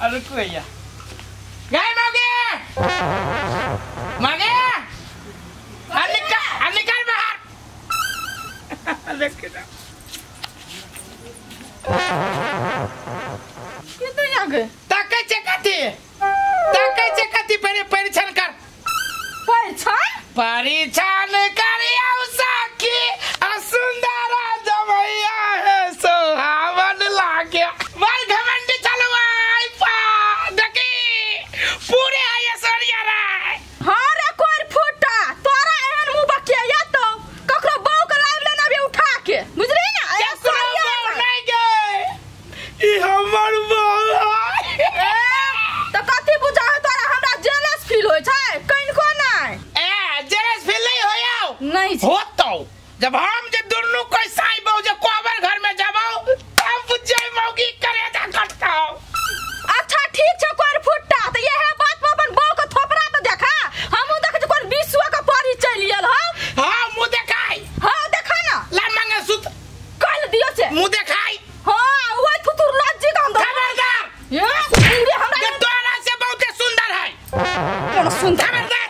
अरे कोई या गए मौगे मौगे निकल बाहर देख कितने आगे ताके चेकती परीक्षण कर परीक्षण करिया सखी सुंदर जमैया है सुहावन लागे वल घमंडी चलवाई पा देखी पूरे ऐश्वर्या रे हां रे कोर फुटा तोरा एहन मुंह बकिया या तो ककरो बाऊ के लाइव लेना भी उठा के बुझली ना ऐश्वर्या नहीं गए ई हमर बाऊ तो कथि बुझा है तोरा हमरा जेलस फील होय छै कनको नहीं जेलस फील नहीं होया नहीं होतो जब हम जे दुनु कोई साई बहु जे कोबर घर में जाबो तब जय मौगी करे जा करता अच्छा ठीक छै कोर फुटा त यहे बात पर अपन बाऊ के थोपरा पे देखा हमहु देख जे कोन विश्व का पारी चल गेल हां मुंह देखाई हां देखा ना ला मंगे सुत कल दियो से मुंह देखाई हां ओय थुतुर लज्जी का हम खबरदार ये हमरा के तोरा से बहुत सुंदर है कोन सुंदर खबरदार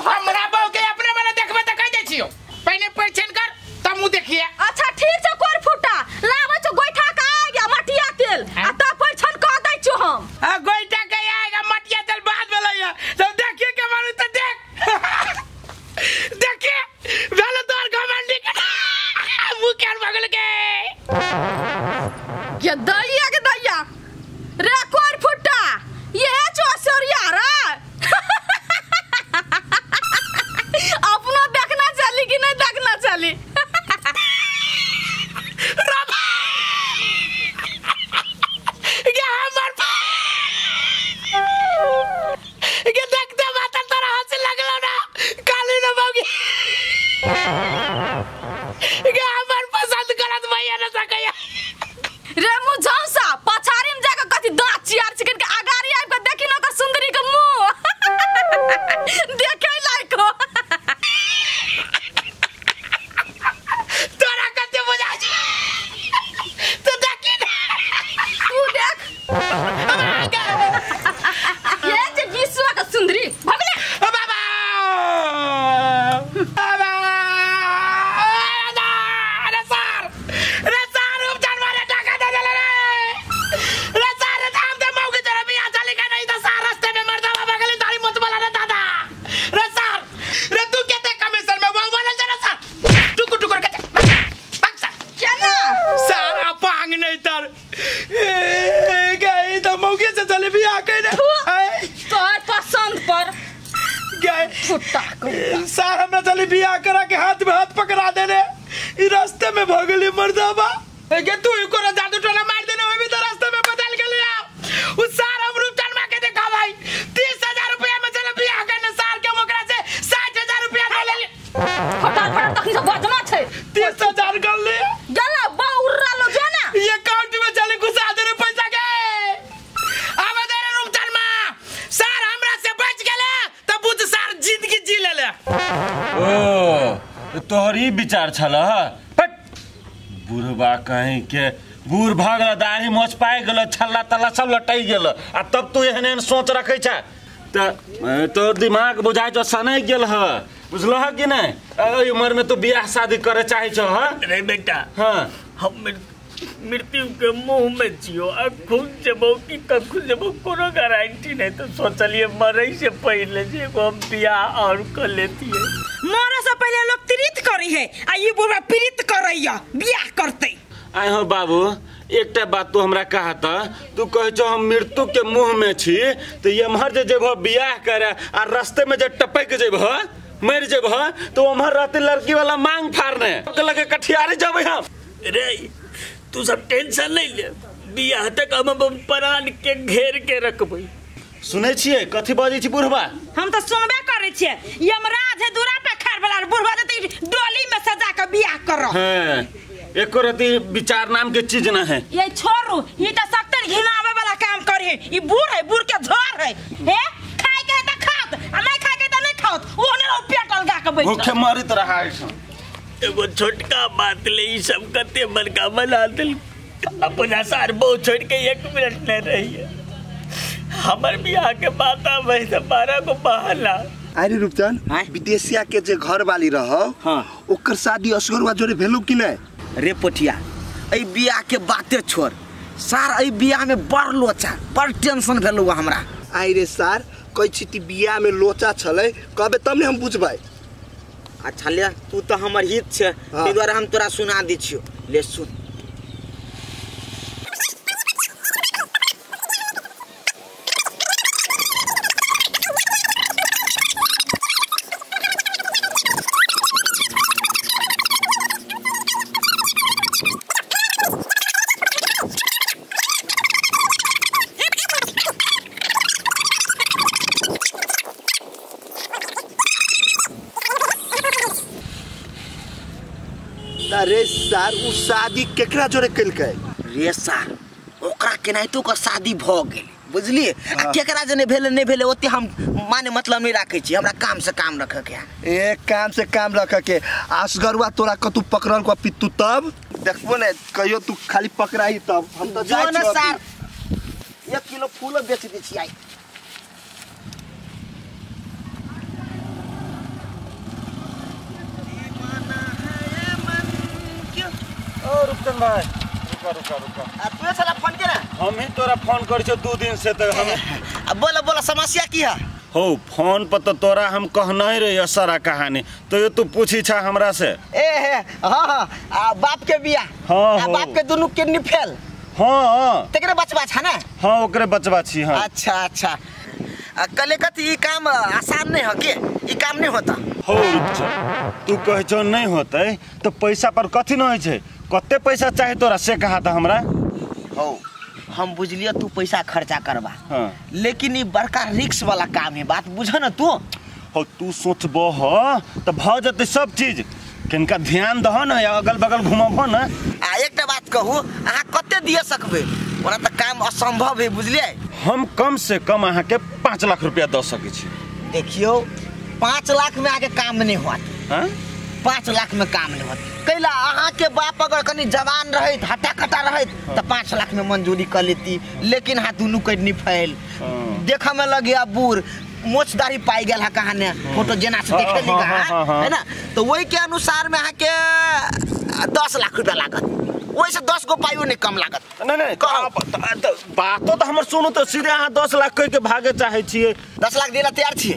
हमरा बहु के अपने मने देखबे त कह दे छियो पहले परीक्षण कर तब मुंह देखिए अच्छा ठीक छै कोर फुटा लाबै छ गोइठा का आ गया मटिया तेल आ त परीक्षण क दै छु हम गोइठा के आएगा मटिया तेल बाद में लइया तब देखिए के मारू त देख देखिए भेलो तोर घमंडी के मुंह के बगल के के दैया रे कोर फुटा ये छो ऐश्वर्या रे अपना देखना चली कि नहीं देखना चली देखते माता तोरा हंसी लगलो ना काली न मौगी हमर पसंद करत भैया न सकैया रे मुझौसा पछारी में जाके कथि दांत चियार चिकन के अगारी आब के देखि न ओकर सुंदरी के मुंह देखे लायक हो तोरा कते बुझा छी तू देखि ना तू देख ये जे विश्व का सुंदरी भगले बाबा बाबा रे सर उपचार मारे टाका दे दे रे सर दाम दे मौगी तेरे बिया चली का नहीं तो सार रास्ते में मर जावा बगली दाढ़ी मत बोला रे दादा रे सर रे तू कहते कमीशन में वो बोले जरा सर टुक टुक करके भाग सर चला सर आप भाग नहीं तर गई तो मौगी से चले बिया के ने तोर पसंद पर गए फुटा कर सर हमरा चले बिया करा के हाथ में हाथ पकड़ा देने ई रास्ते में भगली मर्दाबा के तू को ना जादू टोना मार देने वो भी तो रास्ते में बदल गेले उस सर हम रूप जन्मा के देखा भाई 30,000 रुपया में चले बिया करने सर के ओकरा से 60,000 रुपया ले ले फटाफट तखनी से बजना छै 30,000 कर ले गला बाउरा लो जाना ये अकाउंट में चले घुसा दे पैसा के अब दे रूप जन्मा सर हमरा से बच गेले तब बुझ सर जिंदगी जी ले ओ तोहरी विचार छला बुढ़बा कहीं के बूढ़ भागल दाढ़ी मोछ पाए गेल छल्ला तल्ला सब लटाई गेल आ तब तू एहन सोच रखे छ त तोर दिमाग बुझाइ जो सनै गेल ह बुझलह कि नहीं एई उम्र में तू बियाह शादी करे चाहे छ ह रे बेटा हां हम मृत्यु के मुंह में जियो अब खुद जबो कि कब खुद जबो कोनो गारंटी नहीं तो सोचलिए मरई से पहले जे को हम बियाह और कर लेती है मरे से पहले लोग प्रीत करी है आ ये बुढ़ा प्रीत करैया बियाह करते आइ हो बाबू एकटा बात तू हमरा कहा त तू कहे छो हम मृत्यु के मुंह में छी तो ये मर जेबो बियाह करे आ रास्ते में जे टपक जेबो मर जेबो तो उमर रहते लड़की वाला मांग फाड़ने लगे कठियारे जब हम रे तू सब टेंशन नहीं ले बियाह तक हम प्राण के घेर के रखबै सुनै छियै कथि बाजै छी बुढ़बा हम तो सुनबे करे छियै यमराज है दूरा पे खार वाला बुढ़वा देते डोली में सजा के बियाह करो हां एको रति विचार नाम के चीज ना है ये छोरू ये तो सख्तर घिनावे वाला काम करे ये बूढ़ है बूढ़ के झोर है खाए के त खात आ नहीं खाए के त नहीं खात ओने पेट अलगा के बैठ भूखे मरत रहा है एगो छोटका बात ले ई सब कते बड़का बना दिल अपना सार बहु छोड़ के 1 मिनट नहीं रही है। हमारे बियाह के बाद वैसे 12 को बहाना। अरे रूपचंद विदेशिया के जे घर वाली रह ओकर शादी असगरुआ जोरे भेलु कि नहीं? रे पोठिया ए बियाह के बाते छोड़ सार ए बियाह में बड़ लोचा बड़ टेंशन भेलु हमरा। आई रे सार कोई छिटी बियाह में लोचा छले कहबे तब ने हम बुझबै। अच्छा ले तू तो हमर हित छे ते द्वारा हम तोरा सुना दै छियो ले सुन। अरे सार उ शादी केकरा जोरे कलकै? रे सार ओकरा केनाइतो कर शादी भ गेल बुझली। केकरा जने भेले नहीं भेले ओते हम माने मतलब नहीं राखे छी। हमरा काम से काम रख के ए काम से काम रख के असगरुआ तोरा कतु पकड़ल को पितु तब देखबो ने कहियो तू खाली पकड़ाई तब हम तो जाय छी। सार 1 किलो फूल बेच दै छी आई। और रुपचंद भाई रुका तू साला फोन के ना हम ही तोरा फोन कर 2 दिन से तो हम बोला समस्या की है? हो फोन पर तो तोरा हम कहना ही रही सारा कहानी तो ये तू पूछी छा हमरा से। ए हां बाप के बिया हां बाप के दोनों किडनी फेल। हां तेकरे बचवा छ ना? हां ओकरे बचवा छी। हां अच्छा कले कति ई काम आसान नहीं है के? ई काम नहीं होता हो रुपचंद तू कह छो नहीं होते तो पैसा पर कथी न होय छे? कते पैसा चाहे तोरा से कहा था हमरा? हो हम बुझलिए तू पैसा खर्चा करबा लेकिन ई बड़का रिस्क वाला काम है बात बुझ न तू। हो तू सोचबो हो तो भ जते सब चीज किनका ध्यान दह न अगल बगल घुमबो न। एकटा बात कहू अहाँ कते दिए सकबे? ओना त काम असंभव है बुझलिए। हम कम से कम अहाँ के 5 लाख रुपया द सके छी। देखियो 5 लाख में आगे काम नहीं होत। हां 5 लाख में काम नहीं होत। कैला अहाँ के बाप अगर कनी जवान रहित हटा कटा रहित तो 5 लाख में मंजूरी कर लेती लेकिन हाथ दुनू किडनी फेल देख में लगे बूढ़ मोचदारी पाई गेल है कहा ने फोटो जेना से देखे ली है ना तो वही के अनुसार में अहाँ के 10 लाख रुपया लागत। वही से 10 गो पाइयो नहीं कम लागत। नहीं बातो तो हमर सुनो तो सीधे अहाँ 10 लाख कह के भागे चाहे छिए। 10 लाख देला तैयार छिए?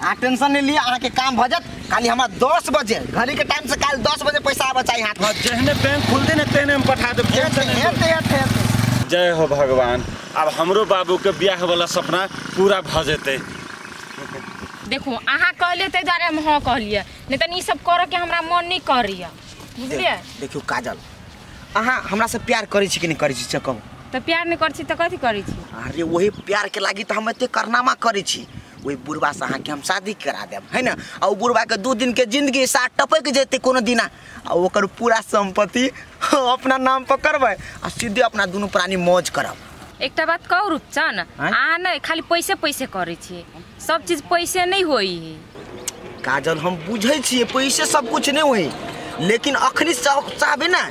हां टेंशन नहीं लिया अहाँ के काम भ जात। खाली हमरा 10 बजे घड़ी के टाइम से काल 10 बजे पैसा आबे चाहिए हाथ में। जहने बैंक खुल दे ने तेने हम पठा दे। जय हो भगवान अब हमरो बाबू के ब्याह वाला सपना पूरा भ जेते। देखो अहाँ कहलिए ते द्वारे हम हां कहलिए नहीं त ई सब करे के हमरा मन नहीं करिया बुझलिए। देखियो काजल अहाँ हमरा से प्यार करै छी कि नहीं करै छी से कहू? तो प्यार नहीं कर छी तो कथी करै छी? अरे वही प्यार के लागी तो हम एते करनामा करै छी। वही बुढ़वा से अहाँ के हम शादी करा देब है ना। आ बुढ़वा के 2 दिन के जिंदगी साथ टपक जेते कोनो दिना आ ओकर पूरा संपत्ति अपना नाम पर करबै आ सीधे अपना दोनों प्राणी मौज करब। एकटा बात कहू रुपचन अहाँ नहीं खाली पैसे करे छी सब चीज पैसे नहीं होई। काजल हम बुझे छी पैसे सब कुछ नहीं होई लेकिन अखनी चाहबे ना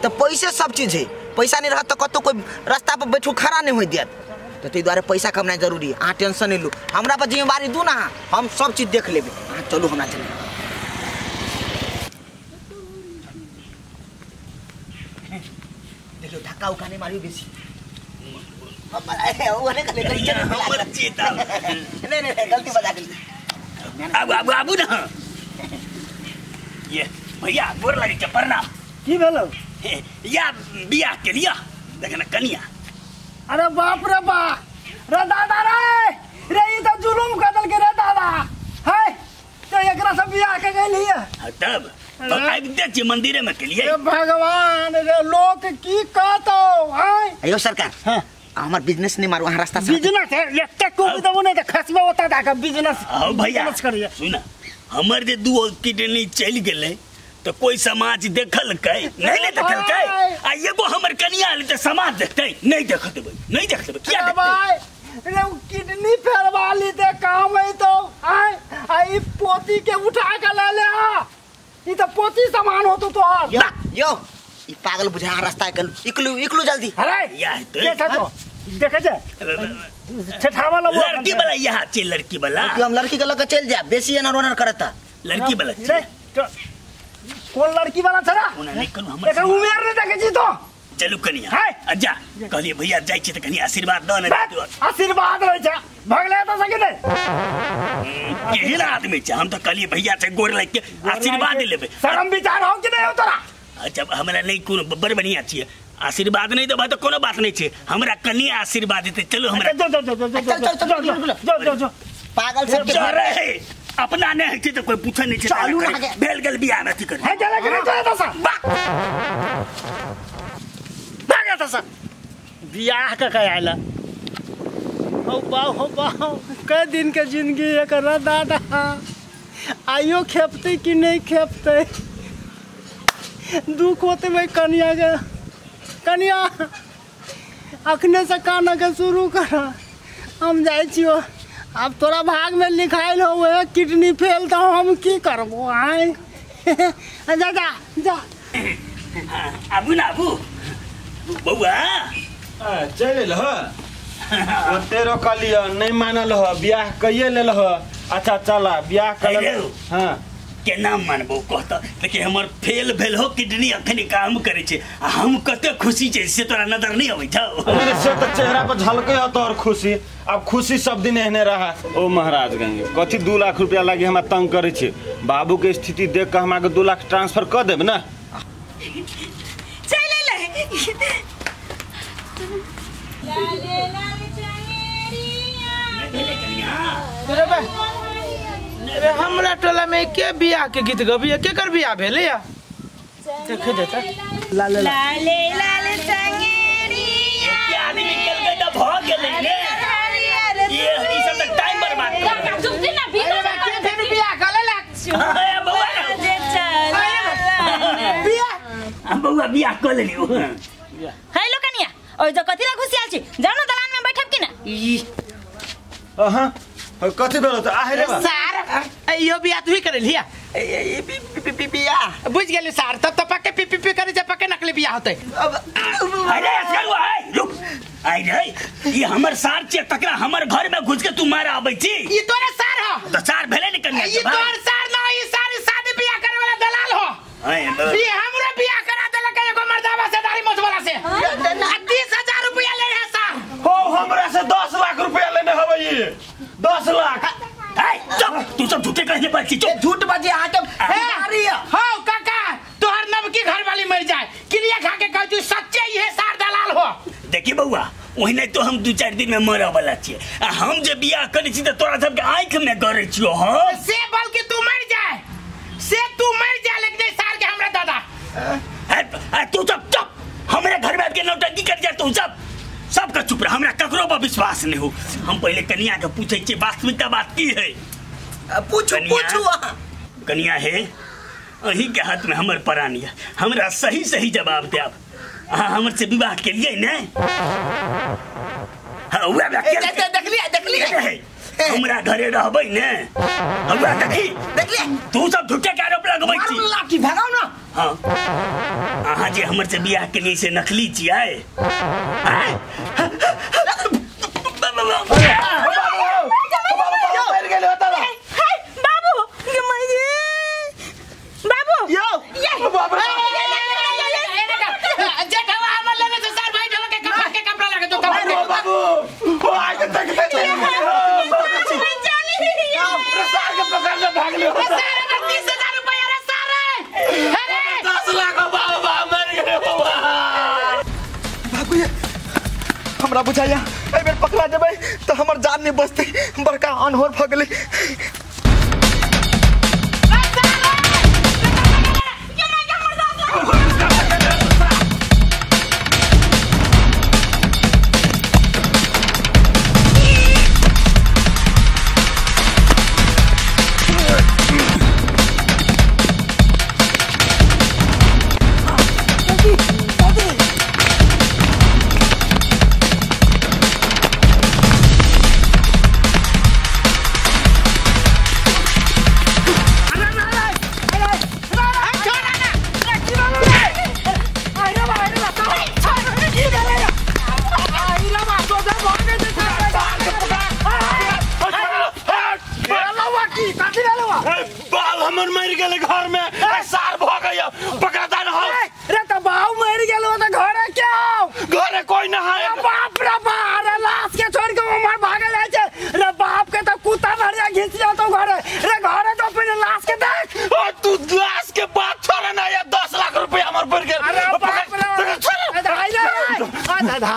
तो पैसे सब चीज है। पैसा नहीं रहा तो कतो कोई रास्ता पर बैठू खड़ा नहीं हो देत तो ते द्वारे पैसा कमाना जरूरी है। अहाँ टेंशन नहीं लो हमरा पर जिम्मेवारी दू ना हम सब चीज देख लेबे। अहाँ चलू हमरा चले देखियो धक्का उठा नहीं मारियो बेसी। नहीं गलती बता गई। आबू ना ये भैया गोर लगे के प्रणाम। की भेलो? या बियाह के लिया देखना कनिया। अरे बाप रे दादा रे ई तो जुलुम कदल के रे दादा है तो एकरा से बियाह के गइली है तब आइ दे छी मंदिर में के लिए। भगवान रे लोग की कहतो है? अयो सरकार हां हमार बिजनेस नहीं मारो वहां रास्ता से बिजनेस है एते को दबो नहीं तो खसबे होता का बिजनेस। हां भैया सुन हमर जे 2 किडनी चल गेले तो कोई समाज देखल कई नहीं देखल कई आ एगो हमर कनिया ले तो समाज देखतै नहीं देखत नहीं देखत क्या देखतै रे किडनी फेरवाली दे काम है तो आई पोती के उठा के ले ले ई तो पोती सामान हो तो यो ई पागल बुझा रास्ता कल इकलू इकलू जल्दी अरे या तो के था तो देखे जे छठावा लो लड़की वाला यहाँ चे लड़की वाला कि हम लड़की के लग चल जा बेसी एनर ओनर करता लड़की वाला रे कौन लड़की वाला छरा नहीं करू एकर हम उमेर ने देखे छी तो चलू कनिया हाय। अज्जा कहलिए भैया जाइ छी त कनी आशीर्वाद दो न बस, आशीर्वाद रहे छ भगले तो सके नहीं केहन आदमी छै हम तो कहलिए भैया से गोर लग के आशीर्वाद लेबे शर्म विचार हो कि नहीं हो तोरा अच्छा हमरा नहीं कोनो बड़ बढ़िया छिए आशीर्वाद नहीं देबा तो कोनो बात नहीं छै हमरा कनिया आशीर्वाद देते चलो हमरा जो जो जो जो जो चल, चल, चल, चल, चल, जो जो जो पागल सब के जा रहे अपना नहीं छै तो कोई पूछे नहीं छै चालू ना के। भेल गेल बियाह में कर है चले कि नहीं चले तो सा भागा तो सा बियाह का कह आइला हो बाऊ कै दिन के जिंदगी एकर दादा आइयो खेपते कि नहीं खेपते दुख होते भाई कन्या के कन्या अखने से काना के शुरू कर हम जाए छियो अब तोरा भाग में लिखाइल हो वह किडनी फेल तो हम की करबो आए जा जा जा आबू ना आबू बउआ चल ह ओते रोकलिए नहीं मानल ह बियाह कइए लेल ह अच्छा चला बियाह कर हेलो। हां केना मानबो कहता देखिए हमर फेल भेल हो किडनी अखनी काम करे छै आ हम कते खुशी छै से तोरा नजर नहीं आबै छौ मेरे से तो चेहरा पर झलके ह तोहर खुशी अब खुशी सब दिन एहने रहा ओ महाराज गंगे कथी 2 लाख रुपया लागी हमरा तंग करे छै बाबू के स्थिति देख के हमरा के 2 लाख ट्रांसफर कर देब ना चल ले लाले लाले अरे हमरा टोला में के बियाह के गीत गबिया के कर बियाह भेले या देखे देता लाले लाले लाले चंगेरिया ये आदमी निकल गए तो भाग गेले ने ये ई सब तक टाइम बर्बाद कर का जुगती ना भी अरे बच्चे फिर बियाह कर ले अरे बउआ जे चल बियाह बउआ बियाह कर लेलियो हेलो कनिया ओइ जो कथि ला घुसियाल छी जाओ ना दलान में बैठब कि ना ई हां कथी भेल त आहे रे बा सार यो बियाह तू ही करे लिया बियाह बुझ गेली सार तब तो पक्के पी करे जे पक्के नकली बियाह होते अरे असगरुआ है रुक आई रे ये हमर सार छे तकरा हमर घर में घुस के तू मारा आबै छी ये तोरे सार हो तो सार भेले नहीं करने ये तोर सार ना ये सारी शादी बियाह करे वाला दलाल हो ये हमरा बियाह करा देले के एगो मर्दावा से दाढ़ी मोछ वाला से 30,000 रुपया ले है सार हो हमरा से 10 लाख रुपया लेने हवे ये 10 लाख चुप तू सब झूठे कहने पर चुप झूठ बाजी आटम अरे हो काका तोहर नबकी घर वाली मर जाए क्रिया खा के कह तू सच्चे ही है सार दलाल हो देखी बउआ ओहिने तो हम 2-4 दिन में मरे वाला छिए आ हम जे बियाह करे छी त तोरा सब के आंख में गरे छियो ह से बल्कि तू मर जाए लेकिन सार के हमरा दादा तू चुप हमरे घर में आके नौटंकी कर जा तू सबका चुप रह हमरा ककरो पर विश्वास नहीं हो हम पहले कन्या के पूछे छी वास्तविकता बात की है पूछू कन्या है अही के हाथ में हमर प्राणी है हमरा सही जवाब देब अहाँ हमर से विवाह के लिए ने देख लिया हमरा घरे रहबै ने हमरा देखी तू सब झूठे के आरोप लगबै छी लाठी भगाओ ना हाँ अहाँ जे हमर से बियाह के लिए से नकली छियै हमरा बुझाइया एहि बेर पकड़ा जेबै तो हमर जान नहीं बचते बड़का अनहोर भ गेलै बाल हमर मर गेले घर में सार भ गया पकड़ता न हो रे त बाऊ मर गेलो त घरे क्यों घरे कोई ना है बाप रे बाप रे लाश के छोड़ के उमर भागे जाय छे रे बाप के त कुत्ता धरिया घिच जा तो घरे रे घरे तो अपने लाश के देख ओ तू लाश के बात छोड़ ना या 10 लाख रुपया हमर पड़ गेल अरे बाप रे छोड़ दादा